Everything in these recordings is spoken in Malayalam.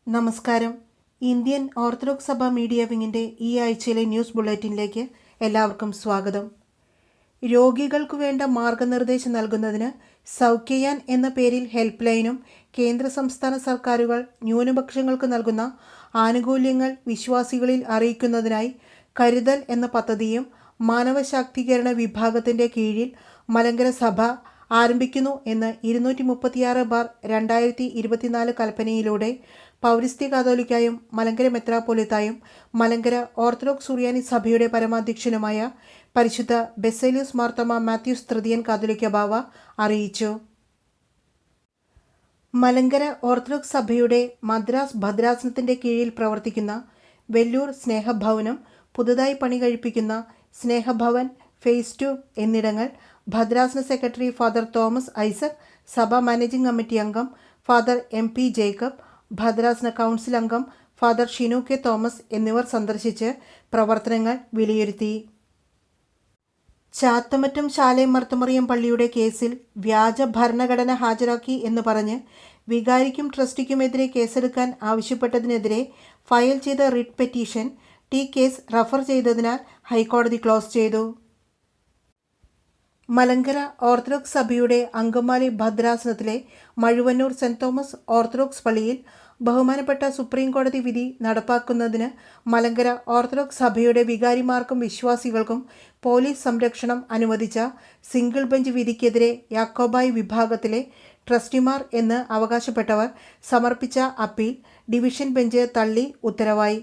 നമസ്കാരം. ഇന്ത്യൻ ഓർത്തഡോക്സ് സഭ മീഡിയ വിങ്ങിൻ്റെ ഈ ആഴ്ചയിലെ ന്യൂസ് ബുള്ളറ്റിനിലേക്ക് എല്ലാവർക്കും സ്വാഗതം. രോഗികൾക്കു വേണ്ട മാർഗനിർദ്ദേശം നൽകുന്നതിന് സൗഖ്യയാൻ എന്ന പേരിൽ ഹെൽപ്പ് ലൈനും കേന്ദ്ര സംസ്ഥാന സർക്കാരുകൾ ന്യൂനപക്ഷങ്ങൾക്ക് നൽകുന്ന ആനുകൂല്യങ്ങൾ വിശ്വാസികളിൽ അറിയിക്കുന്നതിനായി കരുതൽ എന്ന പദ്ധതിയും മാനവശാക്തീകരണ വിഭാഗത്തിൻ്റെ കീഴിൽ മലങ്കര സഭ ആരംഭിക്കുന്നു എന്ന് 236/2024 കൽപ്പനയിലൂടെ പൗരസ്ത്യ കാതോലിക്കായും മലങ്കര മെത്രാപ്പോലിത്തായും മലങ്കര ഓർത്തഡോക്സ് സുറിയാനി സഭയുടെ പരമാധ്യക്ഷനുമായ പരിശുദ്ധ ബെസേലിയോസ് മാർത്തോമാ മാത്യൂസ് തൃതീയൻ കാതോലിക്ക ബാവ അറിയിച്ചു. മലങ്കര ഓർത്തഡോക്സ് സഭയുടെ മദ്രാസ് ഭദ്രാസനത്തിൻ്റെ കീഴിൽ പ്രവർത്തിക്കുന്ന വെല്ലൂർ സ്നേഹഭവനും പുതുതായി പണി കഴിപ്പിക്കുന്ന സ്നേഹഭവൻ ഫേസ് 2 എന്നിടങ്ങൾ ഭദ്രാസന സെക്രട്ടറി ഫാദർ തോമസ് ഐസക്, സഭ മാനേജിംഗ് കമ്മിറ്റി അംഗം ഫാദർ MP ജേക്കബ്, ഭദ്രാസന കൗൺസിൽ അംഗം ഫാദർ ഷിനു കെ തോമസ് എന്നിവർ സന്ദർശിച്ച് പ്രവർത്തനങ്ങൾ വിലയിരുത്തി. ചാത്തമറ്റം ശാലേം മർത്തമറിയം പള്ളിയുടെ കേസിൽ വ്യാജ ഭരണഘടന ഹാജരാക്കി എന്ന് പറഞ്ഞ് വികാരിക്കും ട്രസ്റ്റിക്കുമെതിരെ കേസെടുക്കാൻ ആവശ്യപ്പെട്ടതിനെതിരെ ഫയൽ ചെയ്ത റിട്ട് പെറ്റീഷൻ കേസ് റഫർ ചെയ്തതിനാൽ ഹൈക്കോടതി ക്ലോസ് ചെയ്തു. മലങ്കര ഓർത്തഡോക്സ് സഭയുടെ അങ്കമാലി ഭദ്രാസനത്തിലെ മഴുവന്നൂർ സെന്റ് തോമസ് ഓർത്തഡോക്സ് പള്ളിയിൽ ബഹുമാനപ്പെട്ട സുപ്രീം കോടതി വിധി നടപ്പാക്കുന്നതിന് മലങ്കര ഓർത്തഡോക്സ് സഭയുടെ വികാരിമാർക്കും വിശ്വാസികൾക്കും പോലീസ് സംരക്ഷണം അനുവദിച്ച സിംഗിൾ ബെഞ്ച് വിധിക്കെതിരെ യാക്കോബായ് വിഭാഗത്തിലെ ട്രസ്റ്റിമാർ എന്ന് അവകാശപ്പെട്ടവർ സമർപ്പിച്ച അപ്പീൽ ഡിവിഷൻ ബെഞ്ച് തള്ളി ഉത്തരവായി.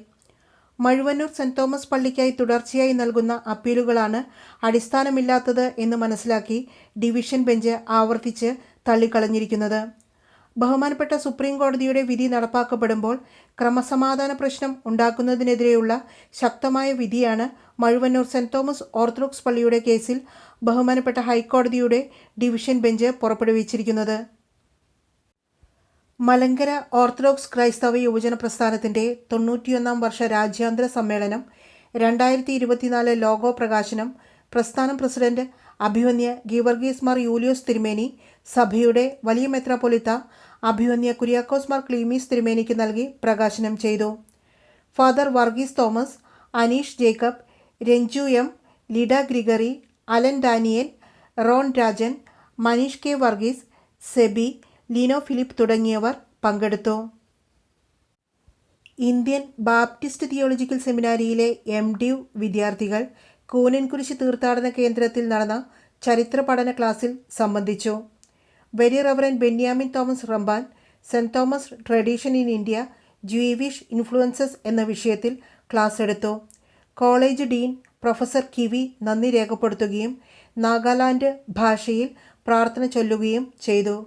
മഴുവന്നൂർ സെന്റ് തോമസ് പള്ളിക്കായി തുടർച്ചയായി നൽകുന്ന അപ്പീലുകളാണ് അടിസ്ഥാനമില്ലാത്തത് എന്ന് മനസ്സിലാക്കി ഡിവിഷൻ ബെഞ്ച് ആവർത്തിച്ച് തള്ളിക്കളഞ്ഞിരിക്കുന്നത്. ബഹുമാനപ്പെട്ട സുപ്രീം കോടതിയുടെ വിധി നടപ്പാക്കപ്പെടുമ്പോൾ ക്രമസമാധാന പ്രശ്നം ഉണ്ടാക്കുന്നതിനെതിരെയുള്ള ശക്തമായ വിധിയാണ് മഴുവന്നൂർ സെന്റ് തോമസ് ഓർത്തഡോക്സ് പള്ളിയുടെ കേസിൽ ബഹുമാനപ്പെട്ട ഹൈക്കോടതിയുടെ ഡിവിഷൻ ബെഞ്ച് പുറപ്പെടുവിച്ചിരിക്കുന്നത്. മലങ്കര ഓർത്തഡോക്സ് ക്രൈസ്തവ യുവജന പ്രസ്ഥാനത്തിൻ്റെ 91-ാം വർഷ രാജ്യാന്തര സമ്മേളനം 2024 ലോഗോ പ്രകാശനം പ്രസ്ഥാനം പ്രസിഡന്റ് അഭിവന്യ ഗീവർഗീസ് മാർ യൂലിയോസ് തിരുമേനി, സഭയുടെ വലിയ മെത്രാപ്പൊലിത്ത അഭിവന്യ കുര്യാക്കോസ് മാർ ക്ലീമീസ് തിരുമേനിക്ക് നൽകി പ്രകാശനം ചെയ്തു. Father Varghese Thomas, Aneesh Jacob, Ranju M, Lida Gregory, Alan Daniel, Ron Rajan, Manish K Varghese, Sebi, Leeno Philip തുടങ്ങിയവർ പങ്കെടുത്തു. ഇന്ത്യൻ ബാപ്റ്റിസ്റ്റ് തിയോളജിക്കൽ സെമിനാരിയിലെ MDiv വിദ്യാർത്ഥികൾ കൂനൻകുരിശ് തീർത്ഥാടന കേന്ദ്രത്തിൽ നടന്ന ചരിത്ര പഠന ക്ലാസ്സിൽ സംബന്ധിച്ചു. Very reverend Benyamin Thomas Ramban saint Thomas tradition in India Jewish influences എന്ന വിഷയത്തിൽ ക്ലാസ് എടുത്തു. കോളേജ് ഡീൻ പ്രൊഫസർ കിവി നന്ദി രേഖപ്പെടുത്തുകയും നാഗാലാൻഡ് ഭാഷയിൽ പ്രാർത്ഥന ചൊല്ലുകയും ചെയ്തു.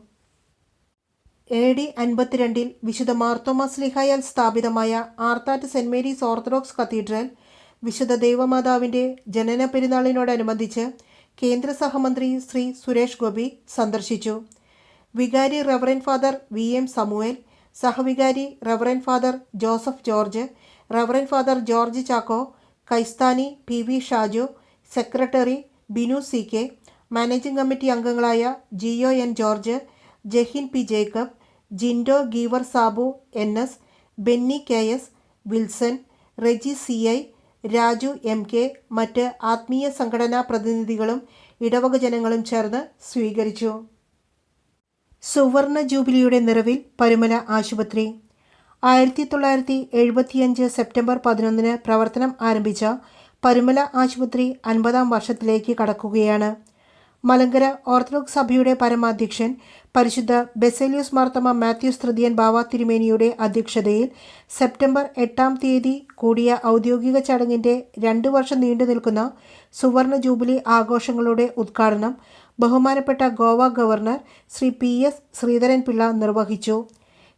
AD 52 വിശുദ്ധ മാർത്തോമാ ശ്ലീഹായാൽ സ്ഥാപിതമായ Arthat saint Mary's orthodox cathedral വിശുദ്ധ ദൈവമാതാവിൻ്റെ ജനന പെരുന്നാളിനോടനുബന്ധിച്ച് കേന്ദ്ര സഹമന്ത്രി ശ്രീ സുരേഷ് ഗോപി സന്ദർശിച്ചു. വികാരി റവറൻ ഫാദർ VM സമുവേൽ, സഹവികാരി reverend father Joseph George, reverend father George Chacko, കൈസ്ഥാനി PV Shaju, secretary Binu CK, managing committee അംഗങ്ങളായ Jio N George, Jahin P Jacob, Jindo Geevar Sabu NS, Benny KS, Wilson, Reji CI, Raju MK, മറ്റ് ആത്മീയ സംഘടനാ പ്രതിനിധികളും ഇടവക ജനങ്ങളും ചേർന്ന് സ്വീകരിച്ചു. സുവർണ ജൂബിലിയുടെ നിറവിൽ പരുമല ആശുപത്രി. 1975 സെപ്റ്റംബർ 11 പ്രവർത്തനം ആരംഭിച്ച പരുമല ആശുപത്രി 50-ാം വർഷത്തിലേക്ക് കടക്കുകയാണ്. മലങ്കര ഓർത്തഡോക്സ് സഭയുടെ പരമാധ്യക്ഷൻ പരിശുദ്ധ ബെസേലിയോസ് മാർത്തോമാ മാത്യൂസ് തൃതീയൻ ബാവ തിരുമേനിയുടെ അധ്യക്ഷതയിൽ സെപ്റ്റംബർ 8-ാം തീയതി കൂടിയ ഔദ്യോഗിക ചടങ്ങിൻ്റെ 2 വർഷം നീണ്ടു നിൽക്കുന്ന സുവർണ ജൂബിലി ആഘോഷങ്ങളുടെ ഉദ്ഘാടനം ബഹുമാനപ്പെട്ട ഗോവ ഗവർണർ ശ്രീ PS ശ്രീധരൻ പിള്ള നിർവഹിച്ചു.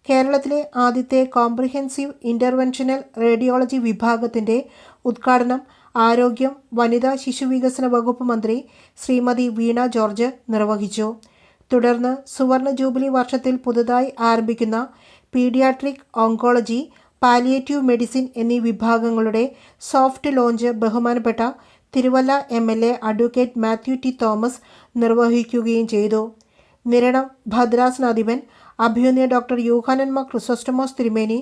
കേരളത്തിലെ ആദ്യത്തെ കോംപ്രിഹെൻസീവ് ഇൻ്റർവെൻഷണൽ റേഡിയോളജി വിഭാഗത്തിൻ്റെ ഉദ്ഘാടനം ആരോഗ്യം, വനിതാ ശിശുവികസന വകുപ്പ് മന്ത്രി ശ്രീമതി വീണ ജോർജ് നിർവഹിച്ചു. തുടർന്ന് സുവർണ ജൂബിലി വർഷത്തിൽ പുതുതായി ആരംഭിക്കുന്ന പീഡിയാട്രിക് ഓങ്കോളജി, പാലിയേറ്റീവ് മെഡിസിൻ എന്നീ വിഭാഗങ്ങളുടെ സോഫ്റ്റ് ലോഞ്ച് ബഹുമാനപ്പെട്ട Thiruvalla MLA advocate Mathew T Thomas നിർവഹിക്കുകയും ചെയ്തു. നിരണം ഭദ്രാസനാധിപൻ അഭിവന്യ ഡോക്ടർ യൂഹാനൻ മാർ ക്രിസോസ്റ്റമോസ് തിരുമേനി,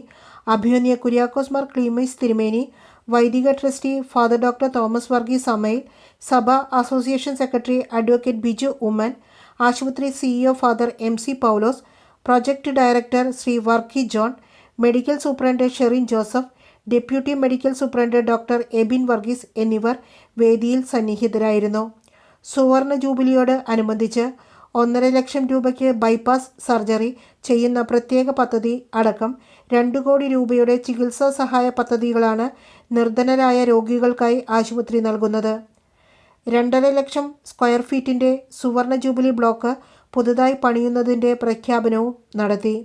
അഭിവന്യ കുര്യാക്കോസ് മാർ ക്ലീമീസ് തിരുമേനി, വൈദിക trustee father doctor Thomas Varghese Amayil, സഭ association secretary advocate Biju Oommen, ആശുപത്രി CEO father MC Paulose, project director Shri Varkey John, medical superintendent Sherin Joseph, deputy medical superintendent doctor Ebin Varghese എന്നിവർ വേദിയിൽ സന്നിഹിതരായിരുന്നു. സുവർണ ജൂബിലിയോട് അനുബന്ധിച്ച് 1.5 ലക്ഷം രൂപയ്ക്ക് ബൈപ്പാസ് സർജറി ചെയ്യുന്ന പ്രത്യേക പദ്ധതി അടക്കം 2 കോടി രൂപയുടെ ചികിത്സാ സഹായ പദ്ധതികളാണ് നിർധനരായ രോഗികൾക്കായി ആശുപത്രി നൽകുന്നത്. 2.5 ലക്ഷം സ്ക്വയർ ഫീറ്റിൻ്റെ സുവർണ ജൂബിലി ബ്ലോക്ക് പുതുതായി പണിയുന്നതിൻ്റെ പ്രഖ്യാപനവും നടത്തി.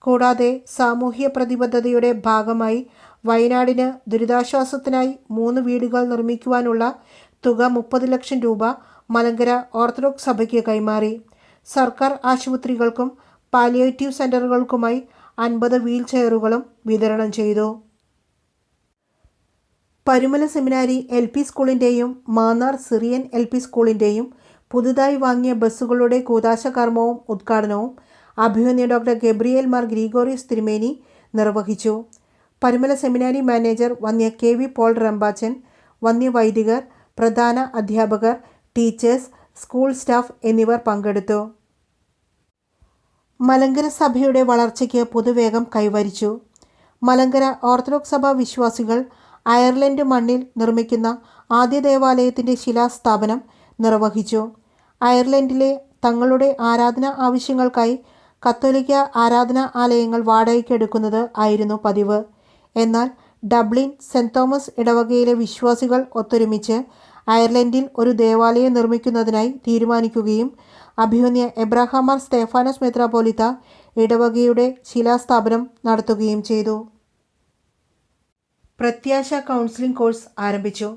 കൂടാതെ സാമൂഹ്യ പ്രതിബദ്ധതയുടെ ഭാഗമായി വയനാടിന് ദുരിതാശ്വാസത്തിനായി 3 വീടുകൾ നിർമ്മിക്കുവാനുള്ള തുക 30 ലക്ഷം രൂപ മലങ്കര ഓർത്തഡോക്സ് സഭയ്ക്ക് കൈമാറി. സർക്കാർ ആശുപത്രികൾക്കും പാലിയേറ്റീവ് സെൻ്ററുകൾക്കുമായി 50 വീൽ ചെയറുകളും വിതരണം ചെയ്തു. പരുമല സെമിനാരി LP സ്കൂളിൻ്റെയും മാന്നാർ സിറിയൻ LP സ്കൂളിൻ്റെയും പുതുതായി വാങ്ങിയ ബസ്സുകളുടെ കൂദാശ കർമ്മവും ഉദ്ഘാടനവും അഭിവന്യ ഡോക്ടർ ഗബ്രിയേൽ മാർ ഗ്രിഗോറിയസ് തിരുമേനി നിർവഹിച്ചു. പരുമല സെമിനാരി മാനേജർ വന്യ KV പോൾ റമ്പാച്ചൻ, വന്യ വൈദികർ, പ്രധാന അധ്യാപകർ, ടീച്ചേഴ്സ്, സ്കൂൾ സ്റ്റാഫ് എന്നിവർ പങ്കെടുത്തു. മലങ്കര സഭയുടെ വളർച്ചയ്ക്ക് പുതുവേഗം കൈവരിച്ചു. മലങ്കര ഓർത്തഡോക്സ് സഭ വിശ്വാസികൾ അയർലൻഡ് മണ്ണിൽ നിർമ്മിക്കുന്ന ആദ്യ ദേവാലയത്തിൻ്റെ ശിലാസ്ഥാപനം നിർവഹിച്ചു. അയർലൻഡിലെ തങ്ങളുടെ ആരാധനാ ആവശ്യങ്ങൾക്കായി കത്തോലിക്ക ആരാധനാ ആലയങ്ങൾ വാടകയ്ക്കെടുക്കുന്നത് ആയിരുന്നു പതിവ്. എന്നാൽ ഡബ്ലിൻ സെൻറ് തോമസ് ഇടവകയിലെ വിശ്വാസികൾ ഒത്തൊരുമിച്ച് അയർലൻഡിൽ ഒരു ദേവാലയം നിർമ്മിക്കുന്നതിനായി തീരുമാനിക്കുകയും അഭിവന്യ എബ്രഹാം മാർ സ്തേഫാനോസ് മെത്രാപ്പോലീത്ത ഇടവകയുടെ ശിലാസ്ഥാപനം നടത്തുകയും ചെയ്തു. പ്രത്യാശ കൗൺസിലിംഗ് കോഴ്സ് ആരംഭിച്ചു.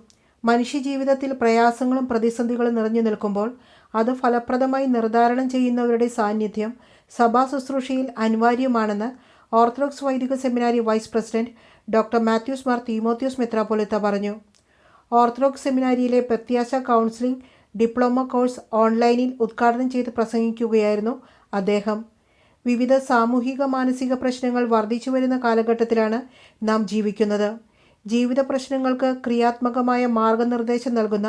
മനുഷ്യജീവിതത്തിൽ പ്രയാസങ്ങളും പ്രതിസന്ധികളും നിറഞ്ഞു നിൽക്കുമ്പോൾ അത് ഫലപ്രദമായി നിർദ്ധാരണം ചെയ്യുന്നവരുടെ സാന്നിധ്യം സഭാ ശുശ്രൂഷയിൽ അനിവാര്യമാണെന്ന് ഓർത്തഡോക്സ് വൈദിക seminary vice president doctor Mathews Mar Timotheos മെത്രാപ്പോലീത്ത പറഞ്ഞു. ഓർത്തഡോക്സ് സെമിനാരിയിലെ പ്രത്യാശ കൗൺസിലിംഗ് ഡിപ്ലോമ കോഴ്സ് ഓൺലൈനിൽ ഉദ്ഘാടനം ചെയ്ത് പ്രസംഗിക്കുകയായിരുന്നു അദ്ദേഹം. വിവിധ സാമൂഹിക മാനസിക പ്രശ്നങ്ങൾ വർദ്ധിച്ചു വരുന്ന കാലഘട്ടത്തിലാണ് നാം ജീവിക്കുന്നത്. ജീവിത പ്രശ്നങ്ങൾക്ക് ക്രിയാത്മകമായ മാർഗനിർദ്ദേശം നൽകുന്ന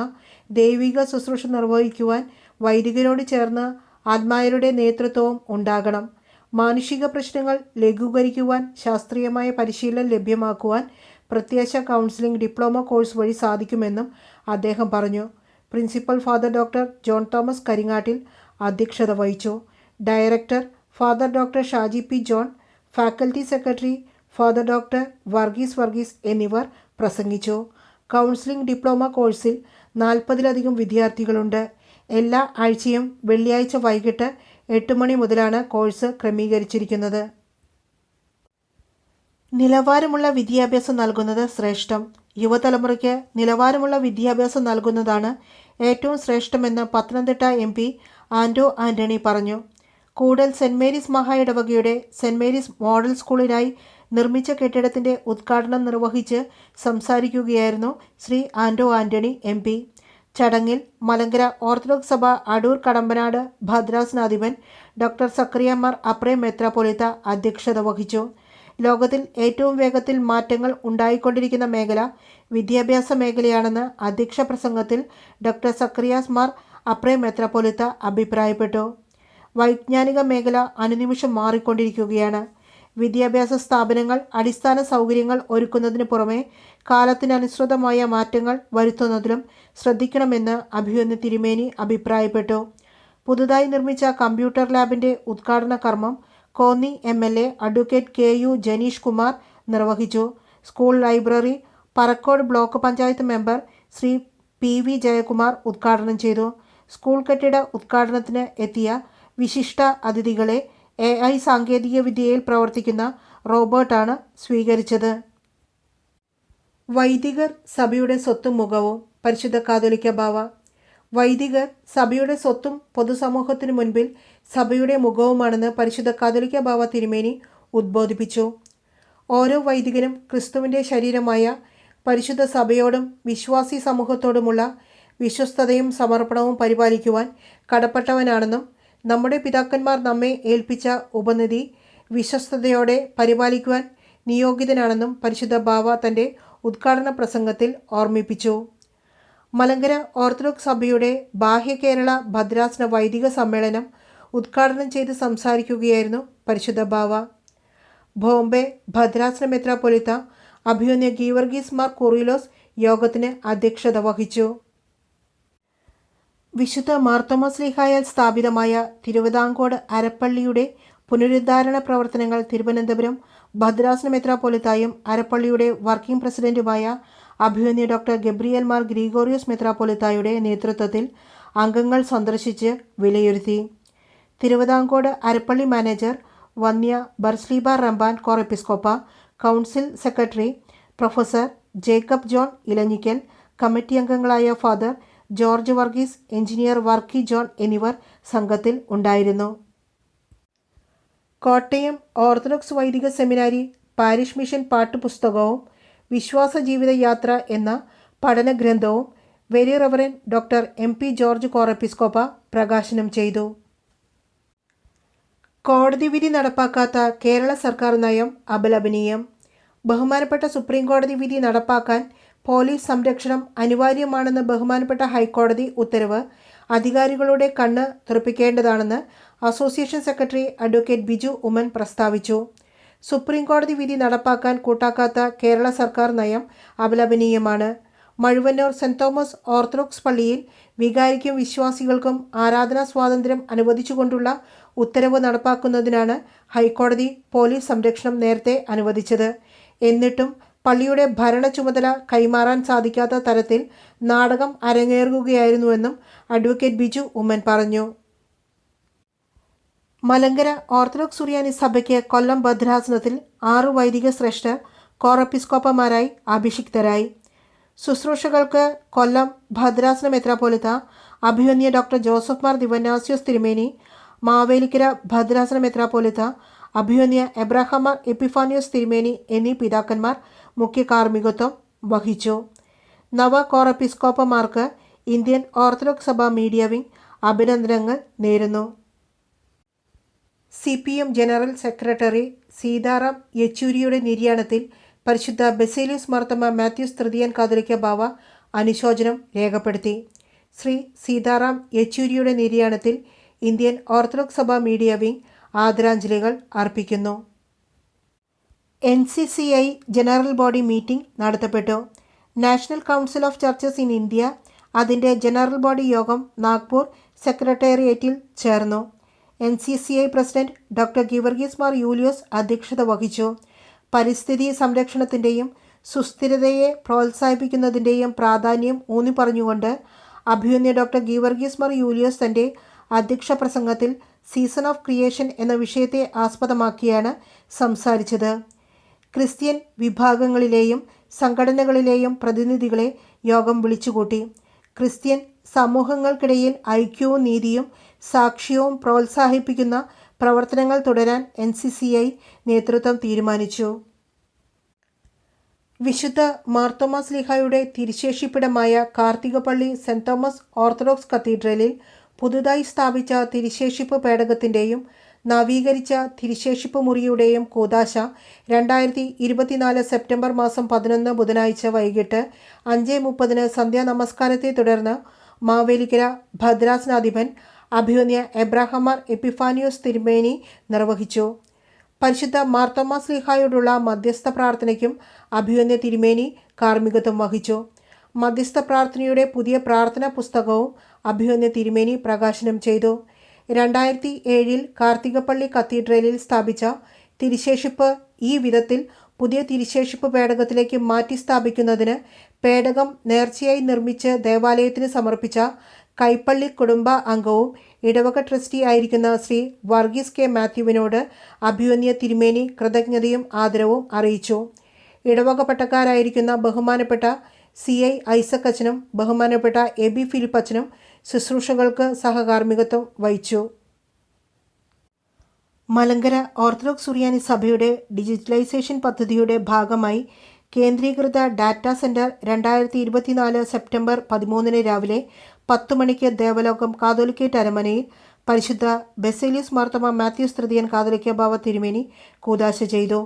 ദൈവിക ശുശ്രൂഷ നിർവഹിക്കുവാൻ വൈദികരോട് ചേർന്ന് ആത്മായരുടെ നേതൃത്വവും ഉണ്ടാകണം. മാനുഷിക പ്രശ്നങ്ങൾ ലഘൂകരിക്കുവാൻ ശാസ്ത്രീയമായ പരിശീലനം ലഭ്യമാക്കുവാൻ പ്രത്യാശ കൗൺസിലിംഗ് ഡിപ്ലോമ കോഴ്സ് വഴി സാധിക്കുമെന്നും അദ്ദേഹം പറഞ്ഞു. Principal father doctor John Thomas Karingattil അധ്യക്ഷത വഹിച്ചു. Director father doctor Shaji P. John, faculty secretary father doctor Varghese എന്നിവർ പ്രസംഗിച്ചു. കൗൺസിലിംഗ് ഡിപ്ലോമ കോഴ്സിൽ 40-ലധികം വിദ്യാർത്ഥികളുണ്ട്. എല്ലാ ആഴ്ചയും വെള്ളിയാഴ്ച വൈകിട്ട് 8 മണി മുതലാണ് കോഴ്സ് ക്രമീകരിച്ചിരിക്കുന്നത്. നിലവാരമുള്ള വിദ്യാഭ്യാസം നൽകുന്നത് ശ്രേഷ്ഠം. യുവതലമുറയ്ക്ക് നിലവാരമുള്ള വിദ്യാഭ്യാസം നൽകുന്നതാണ് ഏറ്റവും ശ്രേഷ്ഠമെന്ന് പത്തനംതിട്ട MP ആൻഡോ ആൻ്റണി പറഞ്ഞു. കൂടൽ സെൻറ് മേരീസ് മഹാ ഇടവകയുടെ സെൻറ് മേരീസ് മോഡൽ സ്കൂളിനായി നിർമ്മിച്ച കെട്ടിടത്തിൻ്റെ ഉദ്ഘാടനം നിർവഹിച്ച് സംസാരിക്കുകയായിരുന്നു ശ്രീ ആൻഡോ ആൻ്റണി MP. ചടങ്ങിൽ മലങ്കര ഓർത്തഡോക്സ് സഭ അടൂർ കടമ്പനാട് ഭദ്രാസനാധിപൻ ഡോക്ടർ സക്കറിയ മാർ അപ്രേ മെത്രാപ്പോലീത്ത അധ്യക്ഷത വഹിച്ചു. ലോകത്തിൽ ഏറ്റവും വേഗത്തിൽ മാറ്റങ്ങൾ ഉണ്ടായിക്കൊണ്ടിരിക്കുന്ന മേഖല വിദ്യാഭ്യാസ മേഖലയാണെന്ന് അധ്യക്ഷ പ്രസംഗത്തിൽ ഡോക്ടർ സക്കറിയാസ് മാർ അപ്രേ മെത്രാപ്പോലീത്ത അഭിപ്രായപ്പെട്ടു. വൈജ്ഞാനിക മേഖല അനുനിമിഷം മാറിക്കൊണ്ടിരിക്കുകയാണ്. വിദ്യാഭ്യാസ സ്ഥാപനങ്ങൾ അടിസ്ഥാന സൗകര്യങ്ങൾ ഒരുക്കുന്നതിന് പുറമെ കാലത്തിനനുസൃതമായ മാറ്റങ്ങൾ വരുത്തുന്നതിലും ശ്രദ്ധിക്കണമെന്ന് അഭിവന്യ തിരുമേനി അഭിപ്രായപ്പെട്ടു. പുതുതായി നിർമ്മിച്ച കമ്പ്യൂട്ടർ ലാബിൻ്റെ ഉദ്ഘാടന കർമ്മം Konni MLA advocate KU Janeesh Kumar നിർവഹിച്ചു. School library Parakode block panchayat member Shri PV Jayakumar ഉദ്ഘാടനം ചെയ്തു. സ്കൂൾ കെട്ടിട ഉദ്ഘാടനത്തിന് എത്തിയ വിശിഷ്ട അതിഥികളെ AI സാങ്കേതിക വിദ്യയിൽ പ്രവർത്തിക്കുന്ന റോബോട്ടാണ് സ്വീകരിച്ചത്. വൈദികർ സഭയുടെ സ്വത്തും മുഖവും. പരിശുദ്ധ കാതോലിക്ക ബാവ. വൈദികർ സഭയുടെ സ്വത്തും പൊതുസമൂഹത്തിനു മുൻപിൽ സഭയുടെ മുഖവുമാണെന്ന് പരിശുദ്ധ കാതോലിക്ക ബാവ തിരുമേനി ഉദ്ബോധിപ്പിച്ചു. ഓരോ വൈദികനും ക്രിസ്തുവിൻ്റെ ശരീരമായ പരിശുദ്ധ സഭയോടും വിശ്വാസി സമൂഹത്തോടുമുള്ള വിശ്വസ്തതയും സമർപ്പണവും പരിപാലിക്കുവാൻ കടപ്പെട്ടവനാണെന്നും നമ്മുടെ പിതാക്കന്മാർ നമ്മെ ഏൽപ്പിച്ച ഉപനിധി വിശ്വസ്തയോടെ പരിപാലിക്കുവാൻ നിയോഗിതനാണെന്നും പരിശുദ്ധ ബാവ തൻ്റെ ഉദ്ഘാടന പ്രസംഗത്തിൽ ഓർമ്മിപ്പിച്ചു. മലങ്കര ഓർത്തഡോക്സ് സഭയുടെ ബാഹ്യ കേരള ഭദ്രാസന വൈദിക സമ്മേളനം ഉദ്ഘാടനം ചെയ്ത് സംസാരിക്കുകയായിരുന്നു പരിശുദ്ധ ബാവ. ബോംബെ ഭദ്രാസന മെത്രാപ്പൊലീത്ത അഭിമന്യ ഗീവർഗീസ് മാർ കുറിലോസ് യോഗത്തിന് അധ്യക്ഷത വഹിച്ചു. വിശുദ്ധ മാർത്തോമാശ്ലീഹായാൽ സ്ഥാപിതമായ തിരുവിതാംകോട് അരപ്പള്ളിയുടെ പുനരുദ്ധാരണ പ്രവർത്തനങ്ങൾ തിരുവനന്തപുരം ഭദ്രാസന മെത്രാപ്പൊലീത്തായും അരപ്പള്ളിയുടെ വർക്കിംഗ് പ്രസിഡന്റുമായ അഭിമന്യ ഡോക്ടർ ഗബ്രിയേൽ മാർ ഗ്രിഗോറിയോസ് മെത്രാപ്പൊലീത്തായുടെ നേതൃത്വത്തിൽ അംഗങ്ങൾ സന്ദർശിച്ച് വിലയിരുത്തി. തിരുവിതാംകോട് അരപ്പള്ളി മാനേജർ വന്യ Barsleeba Ramban Corepiscopa, council secretary professor Jacob John Elanjikkal, committee അംഗങ്ങളായ father George Varghese, engineer Varkey John എന്നിവർ സംഘത്തിൽ ഉണ്ടായിരുന്നു. കോട്ടയം ഓർത്തഡോക്സ് വൈദിക സെമിനാരി പാരിഷ് മിഷൻ പാട്ടുപുസ്തകവും വിശ്വാസ ജീവിത യാത്ര എന്ന പഠനഗ്രന്ഥവും very reverend doctor MP George Corepiscopa പ്രകാശനം ചെയ്തു. കോടതി വിധി നടപ്പാക്കാത്ത കേരള സർക്കാർ നയം അപലപനീയം. ബഹുമാനപ്പെട്ട സുപ്രീം കോടതി വിധി നടപ്പാക്കാൻ പോലീസ് സംരക്ഷണം അനിവാര്യമാണെന്ന് ബഹുമാനപ്പെട്ട ഹൈക്കോടതി ഉത്തരവ് അധികാരികളുടെ കണ്ണ് തുറപ്പിക്കേണ്ടതാണെന്ന് association secretary advocate Biju Oommen പ്രസ്താവിച്ചു. സുപ്രീം കോടതി വിധി നടപ്പാക്കാൻ കൂട്ടാക്കാത്ത കേരള സർക്കാർ നയം അപലപനീയമാണ്. മഴുവന്നൂർ സെൻറ് തോമസ് ഓർത്തഡോക്സ് പള്ളിയിൽ വികാരിക്കും വിശ്വാസികൾക്കും ആരാധനാ സ്വാതന്ത്ര്യം അനുവദിച്ചുകൊണ്ടുള്ള ഉത്തരവ് നടപ്പാക്കുന്നതിനാണ് ഹൈക്കോടതി പോലീസ് സംരക്ഷണം നേരത്തെ അനുവദിച്ചത്. എന്നിട്ടും പള്ളിയുടെ ഭരണ ചുമതല കൈമാറാൻ സാധിക്കാത്ത തരത്തിൽ നാടകം അരങ്ങേറുകയായിരുന്നുവെന്നും അഡ്വക്കേറ്റ് ബിജു ഉമ്മൻ പറഞ്ഞു. മലങ്കര ഓർത്തഡോക്സ് സുറിയാനി സഭയ്ക്ക് കൊല്ലം ഭദ്രാസനത്തിൽ 6 വൈദിക ശ്രേഷ്ഠർ കോറെപ്പിസ്കോപ്പമാരായി അഭിഷിക്തരായി. ശുശ്രൂഷകൾക്ക് കൊല്ലം ഭദ്രാസന മെത്രാപ്പൊലീത്ത അഭിമന്യ ഡോക്ടർ ജോസഫ് മാർ ദിവന്നാസ്യോസ് തിരുമേനി, മാവേലിക്കര ഭദ്രാസന മെത്രാപ്പൊലീത്ത അഭിമന്യ എബ്രാഹാം മാർ എപ്പിഫാനിയോസ് തിരുമേനി എന്നീ പിതാക്കന്മാർ മുഖ്യ കാർമ്മികത്വം വഹിച്ചു. നവ കോറെപ്പിസ്കോപ്പമാർക്ക് Indian orthodox Sabha media wing അഭിനന്ദനങ്ങൾ നേരുന്നു. CPM ജനറൽ സെക്രട്ടറി സീതാറാം യെച്ചൂരിയുടെ നിര്യാണത്തിൽ പരിശുദ്ധ ബസേലിയസ് മാർത്തോമ്മ മാത്യൂസ് തൃതീയൻ കാതോലിക്ക ബാവ അനുശോചനം രേഖപ്പെടുത്തി. ശ്രീ സീതാറാം യെച്ചൂരിയുടെ നിര്യാണത്തിൽ Indian orthodox Sabha media wing ആദരാഞ്ജലികൾ അർപ്പിക്കുന്നു. NCCI ജനറൽ ബോഡി മീറ്റിംഗ് നടത്തപ്പെട്ടു. National council of churches in India അതിൻ്റെ ജനറൽ ബോഡി യോഗം നാഗ്പൂർ സെക്രട്ടേറിയറ്റിൽ ചേർന്നു. NCCI president doctor Geevarghese Mar Yulios അധ്യക്ഷത വഹിച്ചു. പരിസ്ഥിതി സംരക്ഷണത്തിൻ്റെയും സുസ്ഥിരതയെ പ്രോത്സാഹിപ്പിക്കുന്നതിൻ്റെയും പ്രാധാന്യം ഊന്നിപ്പറഞ്ഞുകൊണ്ട് അഭിമന്യ ഡോക്ടർ ഗീവർഗീസ് മാർ യൂലിയോസ് തൻ്റെ അധ്യക്ഷ പ്രസംഗത്തിൽ സീസൺ ഓഫ് ക്രിയേഷൻ എന്ന വിഷയത്തെ ആസ്പദമാക്കിയാണ് സംസാരിച്ചത്. ക്രിസ്ത്യൻ വിഭാഗങ്ങളിലെയും സംഘടനകളിലെയും പ്രതിനിധികളെ യോഗം വിളിച്ചുകൂട്ടി. ക്രിസ്ത്യൻ സമൂഹങ്ങൾക്കിടയിൽ ഐക്യവും നീതിയും സാക്ഷ്യവും പ്രോത്സാഹിപ്പിക്കുന്ന പ്രവർത്തനങ്ങൾ തുടരാൻ NCCI നേതൃത്വം തീരുമാനിച്ചു. വിശുദ്ധ മാർത്തോമാശ്ലീഹായുടെ തിരുശേഷിപ്പിടമായ കാർത്തികപ്പള്ളി സെൻറ് തോമസ് ഓർത്തഡോക്സ് കത്തീഡ്രലിൽ പുതുതായി സ്ഥാപിച്ച തിരുശേഷിപ്പ് പേടകത്തിൻ്റെയും നവീകരിച്ച തിരുശേഷിപ്പ് മുറിയുടെയും കൂദാശ 2024 സെപ്റ്റംബർ മാസം 11 ബുധനാഴ്ച വൈകിട്ട് 5:30 സന്ധ്യാനമസ്കാരത്തെ തുടർന്ന് മാവേലിക്കര ഭദ്രാസനാധിപൻ അഭിമന്യ എബ്രാഹാം മാർ എപ്പിഫാനിയോസ് തിരുമേനി നിർവഹിച്ചു. പരിശുദ്ധ മാർത്തോമാശ്ലീഹായോടുള്ള മധ്യസ്ഥ പ്രാർത്ഥനയ്ക്കും അഭിമന്യ തിരുമേനി കാർമ്മികത്വം വഹിച്ചു. മധ്യസ്ഥ പ്രാർത്ഥനയുടെ പുതിയ പ്രാർത്ഥനാ പുസ്തകവും അഭിമന്യ തിരുമേനി പ്രകാശനം ചെയ്തു. 2007 കാർത്തികപ്പള്ളി കത്തീഡ്രലിൽ സ്ഥാപിച്ച തിരുശേഷിപ്പ് ഈ വിധത്തിൽ പുതിയ തിരുശേഷിപ്പ് പേടകത്തിലേക്ക് മാറ്റി സ്ഥാപിക്കുന്നതിന് പേടകം നേർച്ചയായി നിർമ്മിച്ച് ദേവാലയത്തിന് സമർപ്പിച്ച കൈപ്പള്ളി കുടുംബ അംഗവും ഇടവക ട്രസ്റ്റി ആയിരിക്കുന്ന ശ്രീ വർഗീസ് കെ മാത്യുവിനോട് അഭിമന്യ തിരുമേനി കൃതജ്ഞതയും ആദരവും അറിയിച്ചു. ഇടവക പട്ടക്കാരായിരിക്കുന്ന ബഹുമാനപ്പെട്ട CI ഐസക് അച്ഛനും ബഹുമാനപ്പെട്ട AB ഫിലിപ്പ് അച്ഛനും ശുശ്രൂഷകൾക്ക് സഹകാർമ്മികത്വം വഹിച്ചു. മലങ്കര ഓർത്തഡോക്സ് സുറിയാനി സഭയുടെ ഡിജിറ്റലൈസേഷൻ പദ്ധതിയുടെ ഭാഗമായി കേന്ദ്രീകൃത ഡാറ്റാ സെൻറ്റർ 2024 സെപ്റ്റംബർ 13 രാവിലെ 10 മണിക്ക് ദേവലോകം കാതോലിക്കേറ്റ് അരമനയിൽ പരിശുദ്ധ ബസേലിയസ് മാർത്തോമാ മാത്യൂസ് തൃതീയൻ കാതോലിക്ക ബാവ തിരുമേനി കൂദാശ ചെയ്തു.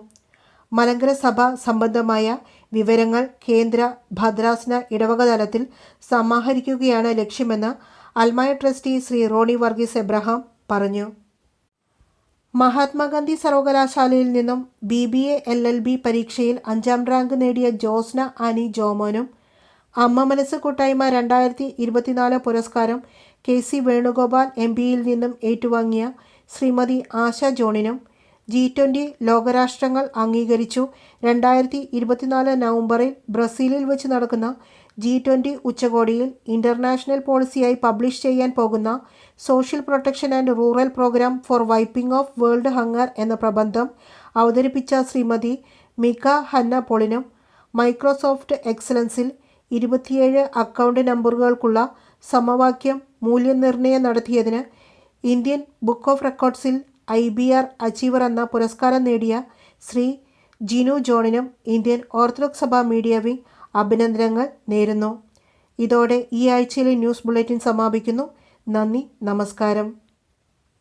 മലങ്കര സഭ സംബന്ധമായ വിവരങ്ങൾ കേന്ദ്ര ഭദ്രാസന ഇടവക തലത്തിൽ സമാഹരിക്കുകയാണ് ലക്ഷ്യമെന്ന് അൽമായ ട്രസ്റ്റി ശ്രീ റോണി വർഗീസ് എബ്രഹാം പറഞ്ഞു. മഹാത്മാഗാന്ധി സർവകലാശാലയിൽ നിന്നും BBA LLB പരീക്ഷയിൽ 5ാം റാങ്ക് നേടിയ ജോസ്ന ആനി ജോമോനും അമ്മ മനസ്സ് കൂട്ടായ്മ 2024 പുരസ്കാരം KC വേണുഗോപാൽ MPയിൽ നിന്നും ഏറ്റുവാങ്ങിയ ശ്രീമതി ആശ ജോണിനും G20 ലോകരാഷ്ട്രങ്ങൾ അംഗീകരിച്ചു 2024 നവംബറിൽ ബ്രസീലിൽ വെച്ച് നടക്കുന്ന G20 ഉച്ചകോടിയിൽ ഇൻ്റർനാഷണൽ പോളിസിയായി പബ്ലിഷ് ചെയ്യാൻ പോകുന്ന social protection and rural programme for wiping of world hunger എന്ന പ്രബന്ധം അവതരിപ്പിച്ച ശ്രീമതി മിക ഹന്ന പോളിനും മൈക്രോസോഫ്റ്റ് എക്സലൻസിൽ 27 അക്കൗണ്ട് നമ്പറുകൾക്കുള്ള സമവാക്യം മൂല്യനിർണ്ണയം നടത്തിയതിന് ഇന്ത്യൻ ബുക്ക് ഓഫ് റെക്കോർഡ്സിൽ IBR അച്ചീവർ എന്ന പുരസ്കാരം നേടിയ ശ്രീ ജിനു ജോണിനും Indian orthodox Sabha media wing അഭിനന്ദനങ്ങൾ നേരുന്നു. ഇതോടെ ഈ ആഴ്ചയിലെ ന്യൂസ് ബുള്ളറ്റിൻ സമാപിക്കുന്നു. നന്ദി, നമസ്കാരം.